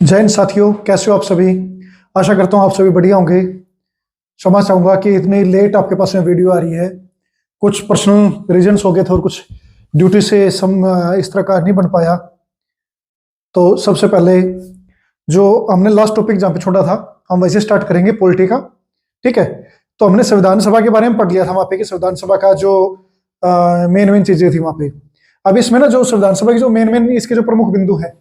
जय हिंद साथियों, कैसे हो आप सभी। आशा करता हूँ आप सभी बढ़िया होंगे। क्षमा चाहूंगा कि इतनी लेट आपके पास में वीडियो आ रही है। कुछ पर्सनल रीजंस हो गए थे और कुछ ड्यूटी से इस तरह का नहीं बन पाया। तो सबसे पहले जो हमने लास्ट टॉपिक जहाँ पे छोड़ा था, हम वैसे स्टार्ट करेंगे पॉलिटी का। ठीक है। तो हमने संविधान सभा के बारे में पढ़ लिया था वहाँ पे कि संविधान सभा का जो मेन मेन चीजें थी वहाँ पे। अब इसमें ना जो संविधान सभा की जो मेन मेन इसके जो प्रमुख बिंदु है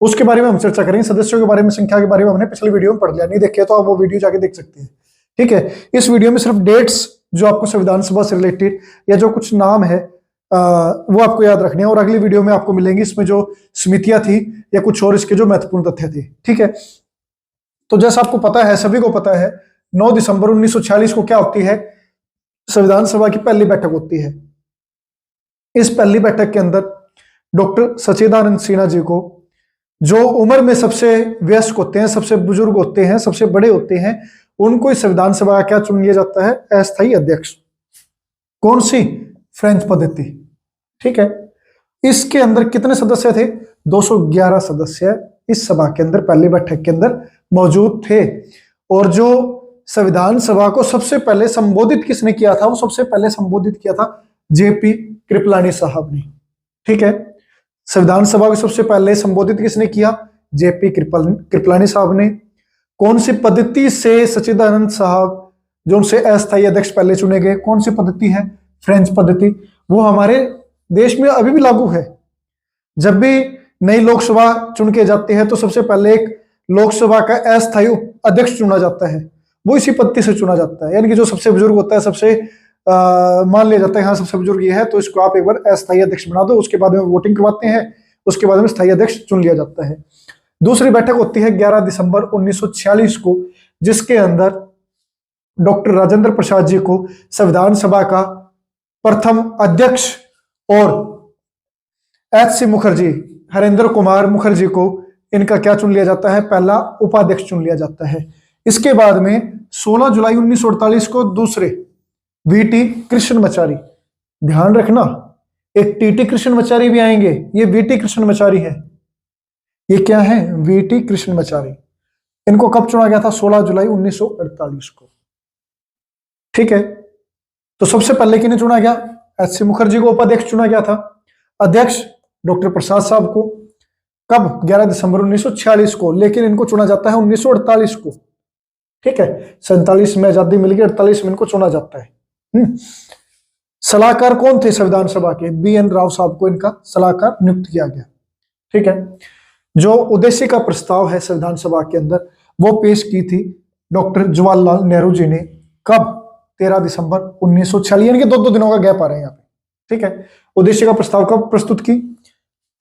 उसके बारे में हम चर्चा करेंगे। सदस्यों के बारे में, संख्या के बारे में हमने पिछले वीडियो में पढ़ लिया। नहीं देखे तो आप वो वीडियो जाके देख सकते हैं। ठीक है। इस वीडियो में सिर्फ डेट्स जो आपको संविधान सभा से रिलेटेड या जो कुछ नाम है वो आपको याद रखने हैं, और अगली वीडियो में आपको मिलेंगी इसमें जो समितियां थी या कुछ और इसके जो महत्वपूर्ण तथ्य थे। ठीक है। तो जैसा आपको पता है, सभी को पता है, 9 दिसंबर 1946 को क्या होती है, संविधान सभा की पहली बैठक होती है। इस पहली बैठक के अंदर डॉक्टर सच्चिदानंद सिन्हा जी को, जो उम्र में सबसे वयस्क होते हैं, सबसे बुजुर्ग होते हैं, सबसे बड़े होते हैं, उनको इस संविधान सभा का क्या चुन लिया जाता है, अस्थायी अध्यक्ष। कौन सी? फ्रेंच पद्धति। ठीक है। इसके अंदर कितने सदस्य थे? 211 सदस्य इस सभा के अंदर, पहली बैठक के अंदर मौजूद थे। और जो संविधान सभा को सबसे पहले संबोधित किसने किया था? वो सबसे पहले संबोधित किया था जेपी कृपलानी साहब ने। ठीक है। संविधान सभा को सबसे पहले संबोधित किसने किया? जेपी कृपलानी साहब ने। कौन सी पद्धति से सच्चिदानंद साहब जो उनसे अस्थायी अध्यक्ष पहले चुने गए, कौन सी पद्धति है? फ्रेंच पद्धति। वो हमारे देश में अभी भी लागू है। जब भी नई लोकसभा चुन के जाते हैं तो सबसे पहले एक लोकसभा का अस्थायी अध्यक्ष चुना जाता है। वो इसी पद्धति से चुना जाता है, यानी कि जो सबसे बुजुर्ग होता है, सबसे मान लिया जाता है हाँ सबसे बुजुर्ग ये है, तो इसको आप एक बार अस्थायी अध्यक्ष बना दो। उसके बाद में वोटिंग करवाते हैं, उसके बाद में स्थायी अध्यक्ष चुन लिया जाता है। दूसरी बैठक होती है 11 दिसंबर 1946 को, जिसके अंदर डॉक्टर राजेंद्र प्रसाद जी को संविधान सभा का प्रथम अध्यक्ष और एच.सी. मुखर्जी, हरेंद्र कुमार मुखर्जी को इनका क्या चुन लिया जाता है? पहला उपाध्यक्ष चुन लिया जाता है। इसके बाद में 16 जुलाई 1948 को दूसरे वीटी कृष्णमाचारी, ध्यान रखना एक टीटी कृष्णमाचारी भी आएंगे, ये वीटी कृष्णमाचारी है। ये क्या है? वीटी कृष्णमाचारी। इनको कब चुना गया था? 16 जुलाई 1948 को। ठीक है। तो सबसे पहले किन्हें चुना गया? एच.सी. मुखर्जी को उपाध्यक्ष चुना गया था। अध्यक्ष डॉक्टर प्रसाद साहब को कब? 11 दिसंबर 1946 को। लेकिन इनको चुना जाता है 1948 को। ठीक है। 47 में आजादी मिल गई, 48 में इनको चुना जाता है। सलाहकार कौन थे संविधान सभा के? बी.एन. राव साहब को इनका सलाहकार नियुक्त किया गया। ठीक है। जो उद्देश्य का प्रस्ताव है संविधान सभा के अंदर, वो पेश की थी डॉक्टर जवाहरलाल नेहरू जी ने। कब? 13 दिसंबर 1946, यानी कि दो दिनों का गैप आ रहा है यहाँ पे। ठीक है। उद्देश्य का प्रस्ताव कब प्रस्तुत की?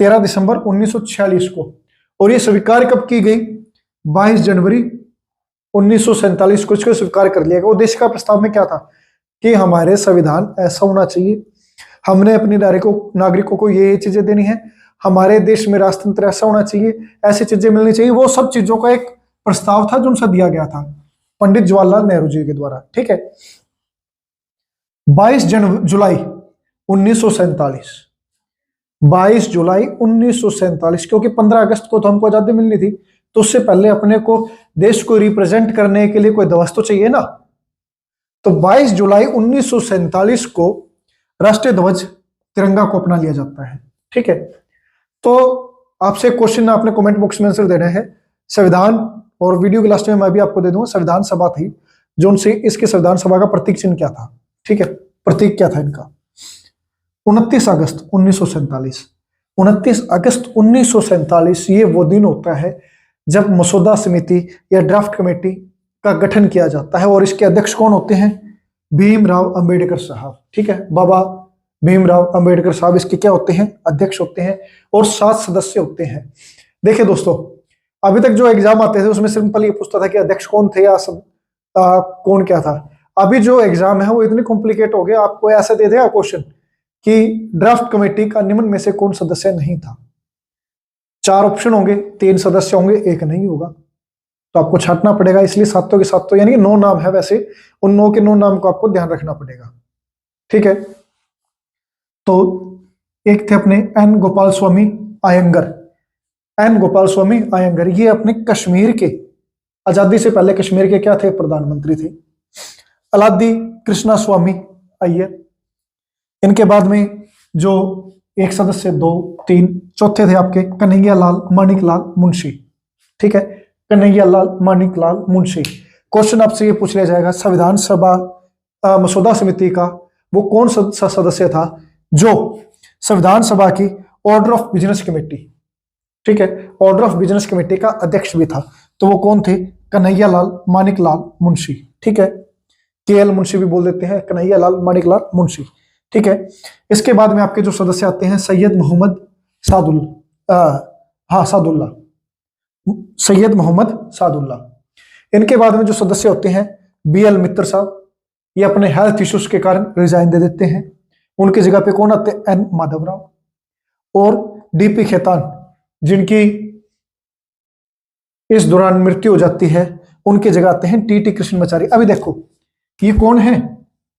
13 दिसंबर 1946 को। और ये स्वीकार कब की गई? 22 जनवरी 1947 को इसको स्वीकार कर लिया गया। उद्देश्य का प्रस्ताव में क्या था कि हमारे संविधान ऐसा होना चाहिए, हमने अपने नागरिकों को ये चीजें देनी है, हमारे देश में राजतंत्र ऐसा होना चाहिए, ऐसी चीजें मिलनी चाहिए। वो सब चीजों का एक प्रस्ताव था जो उनसे दिया गया था पंडित जवाहरलाल नेहरू जी के द्वारा। ठीक है। 22 जुलाई 1947, 22 जुलाई 1947, क्योंकि 15 अगस्त को तो हमको आजादी मिलनी थी, तो उससे पहले अपने को देश को रिप्रेजेंट करने के लिए कोई ध्वज तो चाहिए ना। तो 22 जुलाई 1947 को राष्ट्रीय ध्वज तिरंगा को अपना लिया जाता है। ठीक है। तो आपसे क्वेश्चन आपने कमेंट बॉक्स में आंसर देना है। संविधान, और वीडियो के लास्ट में मैं भी आपको दे दूंगा, संविधान सभा थी जो उनसे, इसके संविधान सभा का प्रतीक चिन्ह क्या था? ठीक है। प्रतीक क्या था इनका? 29 अगस्त 1947। 29 अगस्त 1947 ये वो दिन होता है जब मसौदा समिति या ड्राफ्ट कमेटी का गठन किया जाता है। और इसके अध्यक्ष कौन होते हैं? भीमराव अंबेडकर साहब। ठीक है। बाबा भीमराव अंबेडकर साहब इसके क्या होते हैं? अध्यक्ष होते हैं। और 7 सदस्य होते हैं। देखिए दोस्तों, अभी तक जो एग्जाम आते थे उसमें सिंपल ये पूछता था कि अध्यक्ष कौन थे या कौन क्या था। अभी जो एग्जाम है वो इतनी कॉम्प्लिकेट हो गया, आपको ऐसा दे देगा क्वेश्चन कि ड्राफ्ट कमेटी का निम्न में से कौन सदस्य नहीं था। 4 ऑप्शन होंगे, 3 सदस्य होंगे, 1 नहीं होगा, तो आपको छांटना पड़ेगा। इसलिए सातों के सातों, यानी कि 9 नाम है, वैसे उन 9 के 9 नाम को आपको ध्यान रखना पड़ेगा। ठीक है। तो एक थे अपने एन गोपाल स्वामी अयंगर, एन गोपाल स्वामी अयंगर, ये अपने कश्मीर के आजादी से पहले कश्मीर के क्या थे, प्रधानमंत्री थे। अलादी कृष्णा स्वामी अय्यर, इनके बाद में जो एक सदस्य, दो, तीन, चौथे थे आपके कन्हैया लाल मानिक लाल मुंशी। ठीक है, कन्हैया लाल मानिक लाल मुंशी। क्वेश्चन आपसे ये पूछ लिया जाएगा, संविधान सभा मसौदा समिति का वो कौन सा सदस्य था जो संविधान सभा की ऑर्डर ऑफ बिजनेस कमेटी, ठीक है, ऑर्डर ऑफ बिजनेस कमेटी का अध्यक्ष भी था, तो वो कौन थे, कन्हैया लाल मानिक लाल मुंशी। ठीक है, केएल मुंशी भी बोल देते हैं, कन्हैया लाल मानिक लाल मुंशी। ठीक है, इसके बाद में आपके जो सदस्य आते हैं, सैयद मोहम्मद सादुल्ला, सैयद मोहम्मद सादुल्ला। इनके बाद में जो सदस्य होते हैं, बीएल मित्तर साहब, ये अपने हेल्थ इश्यूज के कारण रिजाइन दे देते हैं। उनकी जगह पे कौन आते हैं, एन माधवराव। और डीपी खेतान, जिनकी इस दौरान मृत्यु हो जाती है, उनकी जगह आते हैं टीटी कृष्णमाचारी। अभी देखो ये कौन है,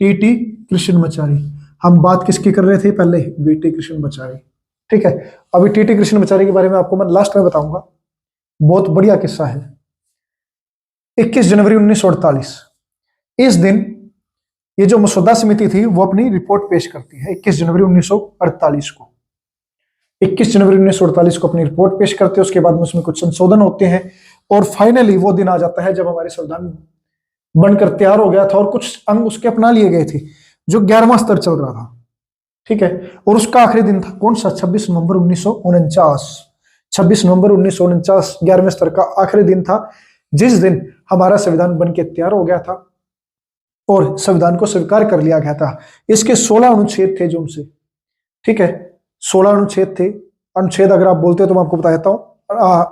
टीटी कृष्णमाचारी। हम बात किसकी कर रहे थे पहले, बीटी कृष्णमाचारी। ठीक है, अभी टीटी कृष्णमाचारी के बारे में आपको मैं लास्ट में बताऊंगा, बहुत बढ़िया किस्सा है। 21 जनवरी 1948 इस दिन ये जो मसौदा समिति थी वो अपनी रिपोर्ट पेश करती है। 21 जनवरी 1948 को, 21 जनवरी 1948 को अपनी रिपोर्ट पेश करते हैं। उसके बाद में उसमें कुछ संशोधन होते हैं और फाइनली वो दिन आ जाता है जब हमारे संविधान बनकर तैयार हो गया था और कुछ अंग उसके अपना लिए गए थे, जो 11वां स्तर चल रहा था। ठीक है, और उसका आखिरी दिन था कौन सा, 26 नवंबर 1949। 26 नवंबर 1949 11वें स्तर का आखिरी दिन था, जिस दिन हमारा संविधान बनके तैयार हो गया था और संविधान को स्वीकार कर लिया गया था। इसके 16 अनुच्छेद थे जो उनसे, ठीक है, 16 अनुच्छेद थे। अनुच्छेद अगर आप बोलते हो तो मैं आपको बता देता हूं,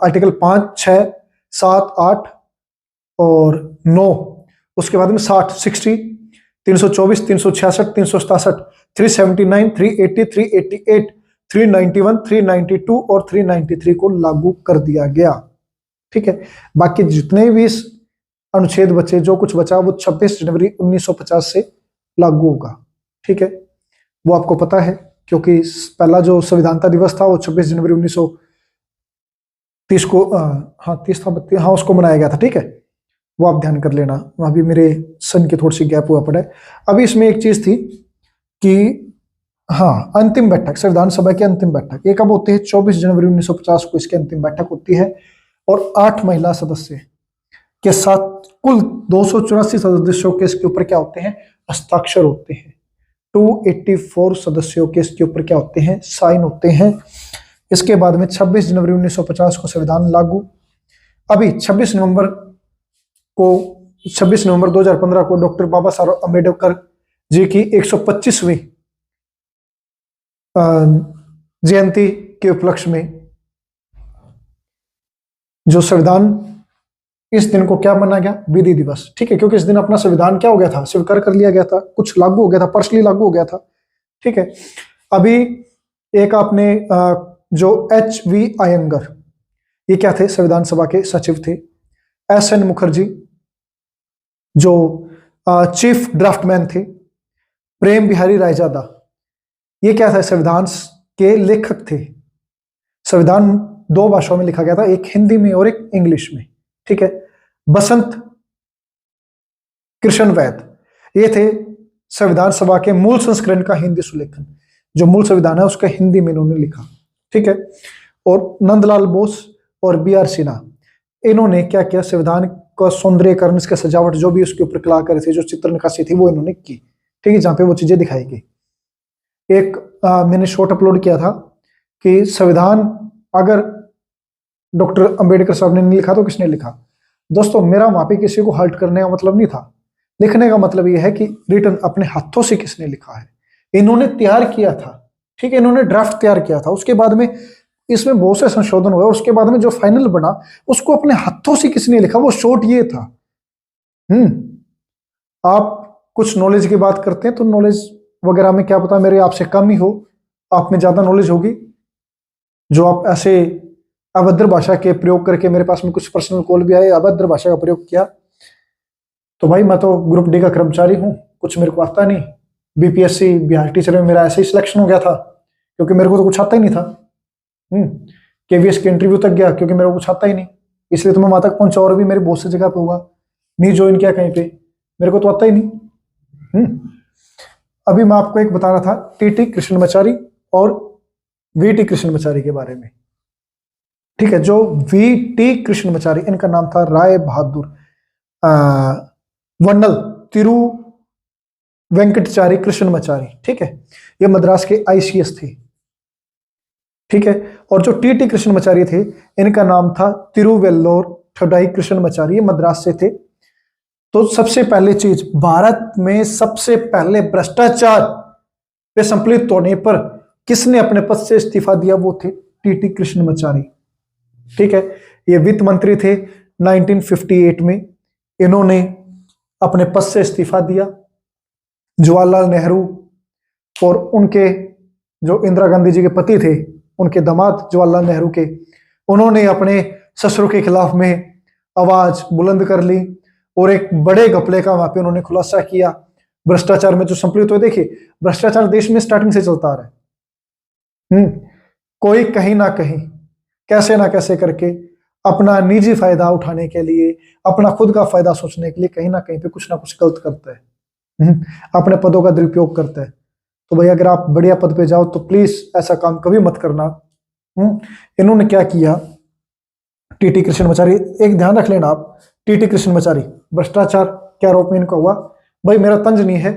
आर्टिकल 5, 6, 7, 8 और 9, उसके बाद में 60, 60, 324, 366, 367, 379, 380, 388, 391, 392 और 393 को लागू कर दिया गया। ठीक है, बाकी जितने भी अनुच्छेद बचे, जो कुछ बचा, वो 26 जनवरी 1950 से लागू होगा। ठीक है, वो आपको पता है क्योंकि पहला जो संविधानता दिवस था वो 26 जनवरी 1930 को, हाँ 30 था, 32, हाँ उसको मनाया गया था। ठीक है, वो आप ध्यान कर लेना, वहां भी मेरे सन की थोड़ी सी गैप हुआ पड़ा है। अभी इसमें एक चीज थी कि हाँ, अंतिम बैठक, संविधान सभा की अंतिम बैठक ये कब होती है, 24 जनवरी 1950 को इसकी अंतिम बैठक होती है और 8 महिला सदस्य के साथ कुल 284 सदस्यों के इसके ऊपर क्या होते हैं, हस्ताक्षर होते हैं। 284 सदस्यों के इसके ऊपर क्या होते हैं, साइन होते हैं। इसके बाद में 26 जनवरी 1950 को संविधान लागू। अभी 26 नवंबर 2015 को डॉक्टर बाबा साहब अम्बेडकर जी की 125वीं जयंती के उपलक्ष्य में जो संविधान, इस दिन को क्या माना गया, विधि दिवस। ठीक है, क्योंकि इस दिन अपना संविधान क्या हो गया था, स्वीकार कर लिया गया था, कुछ लागू हो गया था, पर्सनली लागू हो गया था। ठीक है, अभी एक आपने जो HV अयंगर, ये क्या थे, संविधान सभा के सचिव थे। SN मुखर्जी जो चीफ ड्राफ्टमैन थे। प्रेम बिहारी रायजादा, ये क्या था, संविधान के लेखक थे। संविधान 2 भाषाओं में लिखा गया था, एक हिंदी में और एक इंग्लिश में। ठीक है, बसंत कृष्ण वैद, ये थे संविधान सभा के मूल संस्करण का हिंदी सुलेखन, जो मूल संविधान है उसका हिंदी में इन्होंने लिखा। ठीक है, और नंदलाल बोस और BR सिन्हा, इन्होंने क्या किया, संविधान का सौंदर्यीकरण, इसका सजावट, जो भी उसके ऊपर कलाकारी थी, जो चित्र नक्काशी थी, वो इन्होंने की। ठीक है, जहां पे वो चीजें दिखाई गई। एक मैंने शॉर्ट अपलोड किया था कि संविधान अगर डॉक्टर अंबेडकर साहब ने नहीं लिखा तो किसने लिखा। दोस्तों, मेरा वहां पे किसी को हर्ट करने का मतलब नहीं था। लिखने का मतलब यह है कि रिटर्न अपने हाथों से किसने लिखा है, इन्होंने तैयार किया था। ठीक है, इन्होंने ड्राफ्ट तैयार किया था, उसके बाद में इसमें बहुत से संशोधन हुए, उसके बाद में जो फाइनल बना उसको अपने हाथों से किसने लिखा, वो शॉर्ट ये था। आप कुछ नॉलेज की बात करते हैं तो नॉलेज वगैरह में क्या पता मेरे आपसे कम ही हो, आप में ज्यादा नॉलेज होगी, जो आप ऐसे अभद्र भाषा के प्रयोग करके, मेरे पास में कुछ पर्सनल कॉल भी आए, अभद्र भाषा का प्रयोग किया। तो भाई मैं तो ग्रुप डी का कर्मचारी हूं, कुछ मेरे को आता नहीं। BPSC बिहार टीचर में मेरा ऐसे ही सिलेक्शन हो गया था, क्योंकि मेरे को तो कुछ आता ही नहीं था। केवीएस के इंटरव्यू तक गया क्योंकि मेरे को कुछ आता ही नहीं, इसलिए तो मैं वहां तक पहुंचा और भी मेरे बहुत सी जगह पे हुआ, नहीं ज्वाइन किया कहीं पे, मेरे को तो आता ही नहीं। अभी मैं आपको एक बता रहा था टीटी कृष्णमाचारी और वीटी कृष्णमाचारी के बारे में। ठीक है, जो वीटी कृष्णमाचारी, इनका नाम था राय बहादुर वन्नल तिरु वेंकटचारी कृष्णमाचारी। ठीक है, ये मद्रास के आईसीएस थे। ठीक है, और जो टीटी कृष्णमाचारी थे इनका नाम था तिरुवेल्लोर थोडाई कृष्णमाचारी, ये मद्रास से थे। तो सबसे पहले चीज, भारत में सबसे पहले भ्रष्टाचार पे संपलित होने पर किसने अपने पद से इस्तीफा दिया, वो थे टीटी कृष्णमाचारी। ठीक है, ये वित्त मंत्री थे 1958 में, इन्होंने अपने पद से इस्तीफा दिया। जवाहरलाल नेहरू और उनके जो इंदिरा गांधी जी के पति थे, उनके दामाद जवाहरलाल नेहरू के, उन्होंने अपने ससुर के खिलाफ में आवाज बुलंद कर ली और एक बड़े घपले का वहां पे उन्होंने खुलासा किया भ्रष्टाचार में जो संपलित हुए। देखिए, भ्रष्टाचार देश में स्टार्टिंग से चलता आ रहा है। कोई कहीं ना कहीं कैसे ना कैसे करके अपना निजी फायदा उठाने के लिए, अपना खुद का फायदा सोचने के लिए कहीं ना कहीं पे कुछ ना कुछ गलत करता है, अपने पदों का दुरुपयोग करता है। तो भाई अगर आप बढ़िया पद पे जाओ तो प्लीज ऐसा काम कभी मत करना। इन्होंने क्या किया, टीटी कृष्णमाचारी, एक ध्यान रख लेना आप, टीटी कृष्णमाचारी भ्रष्टाचार के आरोप में इनका हुआ। भाई मेरा तंज नहीं है,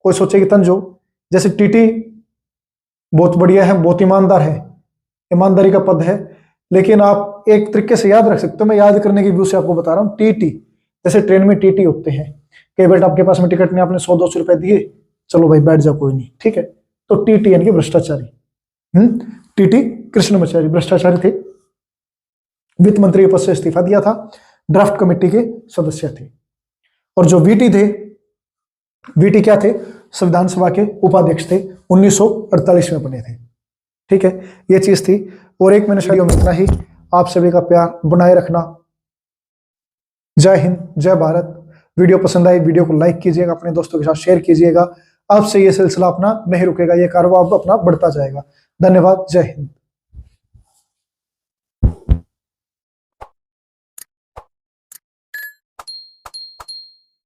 कोई सोचे कि तंज हो, जैसे टीटी बहुत बढ़िया है, बहुत ईमानदार है, ईमानदारी का पद है, लेकिन आप एक तरीके से याद रख सकते हो, मैं याद करने की व्यू से आपको बता रहा हूँ। टीटी जैसे ट्रेन में टीटी होते हैं, कई बार आपके पास में टिकट नहीं, आपने 100-200 रुपए दिए, चलो भाई बैठ जाओ कोई नहीं, ठीक है, तो टीटी यानी कि भ्रष्टाचारी। टीटी कृष्णमाचारी भ्रष्टाचारी थे, वित्त मंत्री के पद से इस्तीफा दिया था, ड्राफ्ट कमेटी के सदस्य थे। और जो वीटी थे, वीटी क्या थे, संविधान सभा के उपाध्यक्ष थे, 1948 में बने थे। ठीक है, ये चीज थी। और एक मैंने शायद इतना ही, आप सभी का प्यार बनाए रखना। जय हिंद, जय भारत। वीडियो पसंद आई, वीडियो को लाइक कीजिएगा, अपने दोस्तों के साथ शेयर कीजिएगा। आपसे ये सिलसिला अपना नहीं रुकेगा, ये कारवां अपना बढ़ता जाएगा। धन्यवाद, जय हिंद।